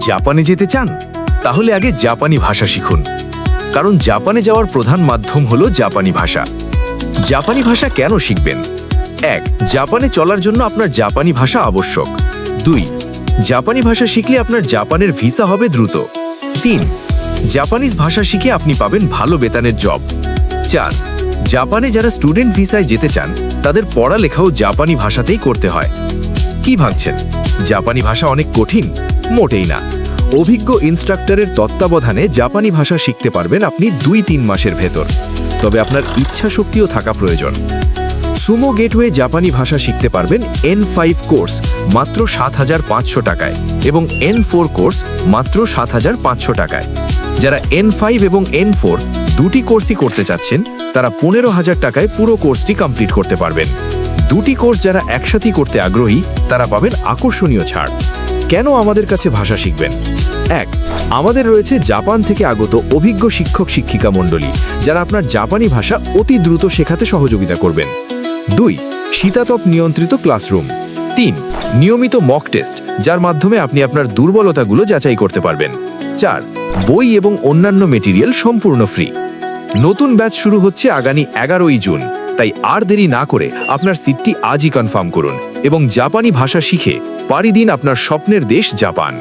জাপানে যেতে চান? তাহলে আগে জাপানি ভাষা শিখুন, কারণ জাপানে যাওয়ার প্রধান মাধ্যম হলো জাপানি ভাষা। জাপানি ভাষা কেন শিখবেন? 1. জাপানে চলার জন্য আপনার জাপানি ভাষা আবশ্যক। 2. জাপানি ভাষা শিখলে আপনার জাপানের ভিসা হবে দ্রুত। 3. জাপানিজ ভাষা শিখে আপনি পাবেন ভালো বেতনের জব। 4. জাপানে যারা স্টুডেন্ট ভিসায় যেতে চান তাদের পড়ালেখাও জাপানি ভাষাতেই করতে হয়। কি ভাবছেন জাপানি ভাষা অনেক কঠিন? মোটেই না। অভিজ্ঞ ইনস্ট্রাক্টরের তত্ত্বাবধানে জাপানি ভাষা শিখতে পারবেন আপনি 2-3 মাসের ভেতর। তবে আপনার ইচ্ছা শক্তিও থাকা প্রয়োজন। সুমো গেটওয়ে জাপানি ভাষা শিখতে পারবেন N5 কোর্স মাত্র 7,500 টাকায় এবং N4 কোর্স মাত্র 7,500 টাকায়। যারা N5 এবং N4 দুটি কোর্সই করতে চাচ্ছেন তারা 15,000 টাকায় পুরো কোর্সটি কমপ্লিট করতে পারবেন। দুটি কোর্স যারা একসাথে করতে আগ্রহী তারা পাবেন আকর্ষণীয় ছাড়। কেন আমাদের কাছে ভাষা শিখবেন? 1. আমাদের রয়েছে জাপান থেকে আগত অভিজ্ঞ শিক্ষক শিক্ষিকা মণ্ডলী, যারা আপনার জাপানি ভাষা অতি দ্রুত শেখাতে সহযোগিতা করবেন। 2. শীতাতপ নিয়ন্ত্রিত ক্লাসরুম। 3. নিয়মিত মক টেস্ট, যার মাধ্যমে আপনি আপনার দুর্বলতাগুলো যাচাই করতে পারবেন। 4. বই এবং অন্যান্য মেটেরিয়াল সম্পূর্ণ ফ্রি। নতুন ব্যাচ শুরু হচ্ছে আগামী 11ই জুন, তাই আর দেরি না করে আপনার সিটটি আজই কনফার্ম করুন এবং জাপানি ভাষা শিখে পাড়ি দিন আপনার স্বপ্নের দেশ জাপান।